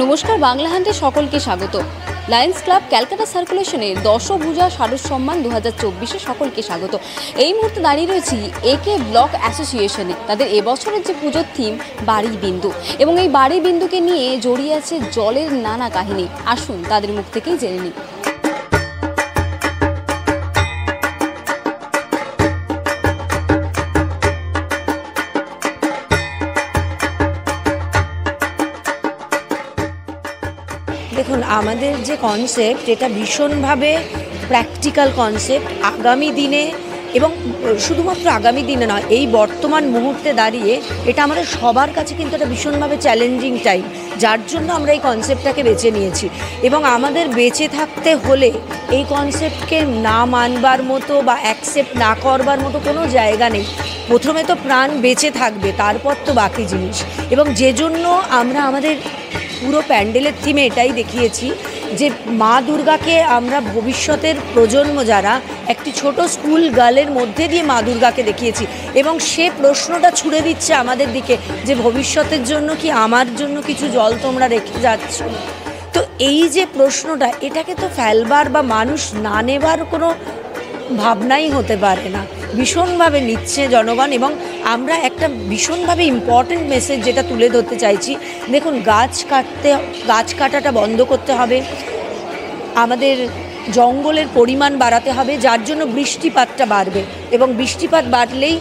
নমস্কার, বাংলা হান্টে সকলকে স্বাগত। লায়ন্স ক্লাব ক্যালকাটা সার্কুলেশনের দশভুজা শারদ সম্মান 2024-এ সকলকে স্বাগত। এই মুহূর্তে দাঁড়িয়ে রয়েছি একে ব্লক অ্যাসোসিয়েশনে। তাদের এবছরের যে পুজোর থিম বাড়ি বিন্দু, এবং এই বাড়ি বিন্দুকে নিয়ে জড়িয়ে আছে জলের নানা কাহিনী। আসুন তাদের মুখ থেকেই জেনে নিই। দেখুন, আমাদের যে কনসেপ্ট এটা ভীষণভাবে প্র্যাকটিক্যাল কনসেপ্ট। আগামী দিনে, এবং শুধুমাত্র আগামী দিনে নয়, এই বর্তমান মুহূর্তে দাঁড়িয়ে এটা আমাদের সবার কাছে কিন্তু একটা ভীষণভাবে চ্যালেঞ্জিং টাইম, যার জন্য আমরা এই কনসেপ্টটাকে বেছে নিয়েছি। এবং আমাদের বেঁচে থাকতে হলে এই কনসেপ্টকে না মানবার মতো বা অ্যাকসেপ্ট না করবার মতো কোনো জায়গা নেই। প্রথমে তো প্রাণ বেঁচে থাকবে, তারপর তো বাকি জিনিস। এবং যে জন্য আমরা আমাদের পুরো প্যান্ডেলের থিমে এটাই দেখিয়েছি যে মা দুর্গাকে আমরা ভবিষ্যতের প্রজন্ম যারা একটি ছোট স্কুল গার্লের মধ্যে দিয়ে মা দুর্গাকে দেখিয়েছি, এবং সে প্রশ্নটা ছুড়ে দিচ্ছে আমাদের দিকে যে ভবিষ্যতের জন্য কি আমার জন্য কিছু জল তোমরা রেখে যাচ্ছ। তো এই যে প্রশ্নটা, এটাকে তো ফেলবার বা মানুষ না নেবার কোনো ভাবনাই হতে পারে না। ভীষণভাবে নিচ্ছে জনগণ, এবং আমরা একটা ভীষণভাবে ইম্পর্ট্যান্ট মেসেজ যেটা তুলে ধরতে চাইছি। দেখুন, গাছ কাটাটা বন্ধ করতে হবে, আমাদের জঙ্গলের পরিমাণ বাড়াতে হবে, যার জন্য বৃষ্টিপাতটা বাড়বে, এবং বৃষ্টিপাত বাড়লেই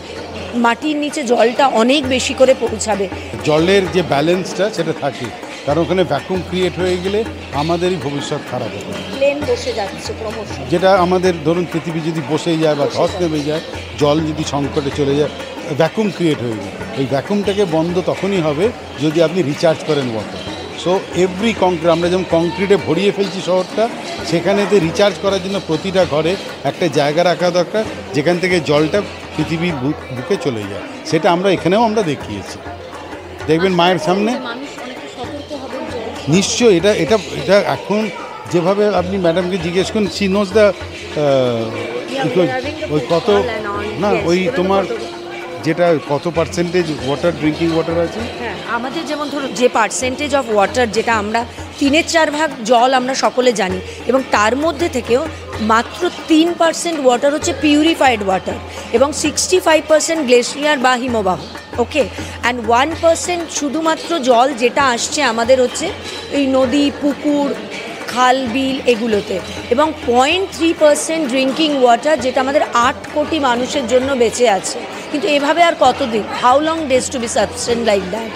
মাটির নিচে জলটা অনেক বেশি করে পৌঁছাবে। জলের যে ব্যালেন্সটা সেটা থাকে, কারণ ওখানে ভ্যাকুয়াম ক্রিয়েট হয়ে গেলে আমাদেরই ভবিষ্যৎ খারাপ হবে। প্লেন বসে যাচ্ছে ক্রমশ, যেটা আমাদের ধরুন পৃথিবী যদি বসে যায় বা ধস নেমে যায়, জল যদি সংকটে চলে যায়, ভ্যাকুয়াম ক্রিয়েট হয়ে যায়। এই ভ্যাকুয়ামটাকে বন্ধ তখনই হবে যদি আপনি রিচার্জ করেন ওয়াটার। সো এভরি কংক্রিট, আমরা যেমন কংক্রিটে ভরিয়ে ফেলছি শহরটা, সেখানেতে রিচার্জ করার জন্য প্রতিটা ঘরে একটা জায়গা রাখা দরকার যেখান থেকে জলটা পৃথিবীর বুকে চলে যায়। সেটা আমরা এখানেও আমরা দেখিয়েছি, দেখবেন মায়ের সামনে। নিশ্চয়ই এটা এটা এটা এখন যেভাবে আপনি ম্যাডামকে জিজ্ঞেস করুন, সি নোজ দ্য ওই কত না, ওই তোমার যেটা কত পার্সেন্টেজ ওয়াটার, ড্রিঙ্কিং ওয়াটার আছে। হ্যাঁ, আমাদের যেমন ধরুন যে পার্সেন্টেজ অফ ওয়াটার, যেটা আমরা 3/4 জল আমরা সকলে জানি, এবং তার মধ্যে থেকেও মাত্র 3% ওয়াটার হচ্ছে পিউরিফাইড ওয়াটার, এবং 65% গ্লেশিয়ার বা হিমবাহ। ওকে, অ্যান্ড 1% শুধুমাত্র জল যেটা আসছে আমাদের হচ্ছে এই নদী, পুকুর, খাল, বিল এগুলোতে, এবং 0.3% ড্রিঙ্কিং ওয়াটার, যেটা আমাদের 8 কোটি মানুষের জন্য বেঁচে আছে। কিন্তু এভাবে আর কতদিন? How long days to be sustained like that?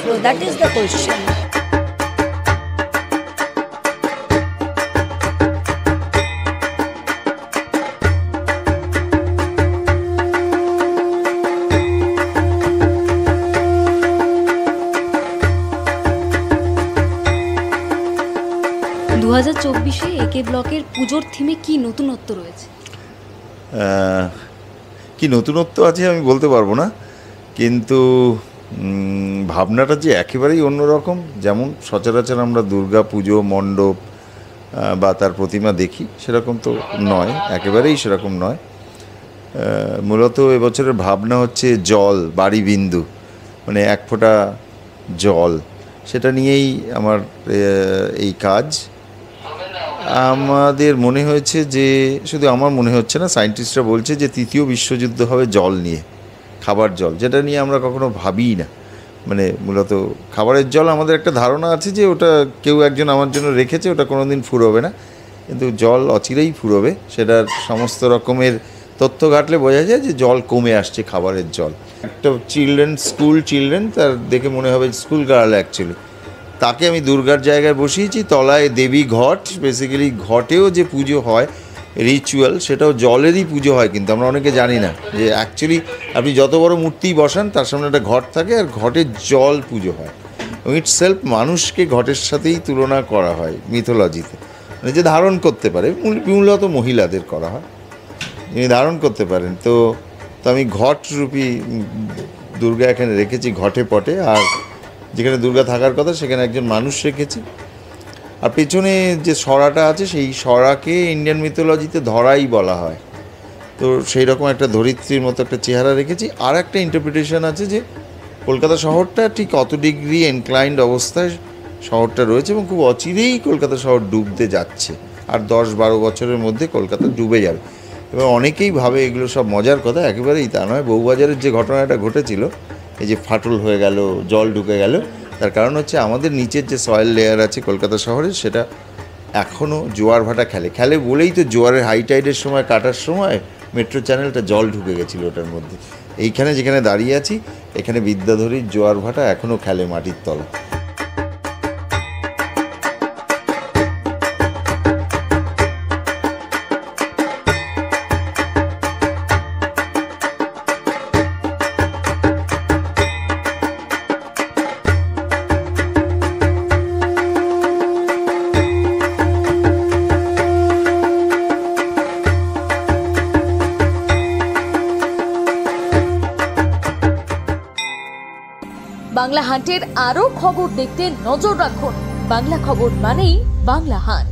So that is the question. 2024-এ একে ব্লকের পুজোর থিমে কি নতুনত্ব রয়েছে? কি নতুনত্ব আছে আমি বলতে পারবো না, কিন্তু ভাবনাটা যে একেবারেই অন্যরকম। যেমন সচরাচর আমরা দুর্গা পুজো মণ্ডপ বা তার প্রতিমা দেখি, সেরকম তো নয়, একেবারেই সেরকম নয়। মূলত এবছরের ভাবনা হচ্ছে জল, বাড়ি বিন্দু, মানে এক ফোঁটা জল, সেটা নিয়েই আমার এই কাজ। আমাদের মনে হয়েছে যে, শুধু আমার মনে হচ্ছে না, সায়েন্টিস্টরা বলছে যে তৃতীয় বিশ্বযুদ্ধ হবে জল নিয়ে, খাবার জল, যেটা নিয়ে আমরা কখনো ভাবিই না। মানে মূলত খাবারের জল আমাদের একটা ধারণা আছে যে ওটা কেউ একজন আমার জন্য রেখেছে, ওটা কোনো দিন ফুরোবে না, কিন্তু জল অচিরেই ফুরোবে। সেটার সমস্ত রকমের তথ্য ঘাটলে বোঝা যায় যে জল কমে আসছে, খাবারের জল। একটা স্কুল চিলড্রেন, তার দেখে মনে হবে স্কুল গার্ল অ্যাকচুয়ালি, তাকে আমি দুর্গার জায়গায় বসিয়েছি, তলায় দেবী ঘট। বেসিক্যালি ঘটেও যে পুজো হয় রিচুয়াল, সেটাও জলেরই পুজো হয়, কিন্তু আমরা অনেকে জানি না যে অ্যাকচুয়ালি আপনি যত বড় মূর্তিই বসান তার সামনে একটা ঘট থাকে, আর ঘটের জল পুজো হয়। এবং ইটস সেলফ মানুষকে ঘটের সাথেই তুলনা করা হয় মিথোলজিতে, মানে যে ধারণ করতে পারে, মূলত মহিলাদের করা হয়, যিনি ধারণ করতে পারেন। তো আমি ঘটরূপী দুর্গা এখানে রেখেছি, ঘটে পটে, আর যেখানে দুর্গা থাকার কথা সেখানে একজন মানুষ রেখেছি। আর পেছনে যে সরাটা আছে, সেই সরাকে ইন্ডিয়ান মিথোলজিতে ধরাই বলা হয়। তো সেই রকম একটা ধরিত্রীর মতো একটা চেহারা রেখেছি। আর একটা ইন্টারপ্রিটেশন আছে যে কলকাতা শহরটা ঠিক কত ডিগ্রি ইনক্লাইন্ড অবস্থায় শহরটা রয়েছে এবং খুব অচিরেই কলকাতা শহর ডুবতে যাচ্ছে। আর 10-12 বছরের মধ্যে কলকাতা ডুবে যাবে। এবার অনেকেই ভাবে এগুলো সব মজার কথা, একেবারেই তা নয়। বউবাজারের যে ঘটনাটা ঘটেছিল, এই যে ফাটল হয়ে গেল, জল ঢুকে গেল, তার কারণ হচ্ছে আমাদের নিচের যে সয়েল লেয়ার আছে কলকাতা শহরে, সেটা এখনও জোয়ার ভাটা খেলে বলেই তো জোয়ারের হাই টাইডের সময় কাটার সময় মেট্রো চ্যানেলটা জল ঢুকে গেছিলো ওটার মধ্যে। এইখানে যেখানে দাঁড়িয়ে আছি, এখানে বিদ্যাধরীর জোয়ার ভাটা এখনও খেলে মাটির তলা। বাংলা হান্টের আরও খবর দেখতে নজর রাখুন। বাংলা খবর মানেই বাংলা হান্ট।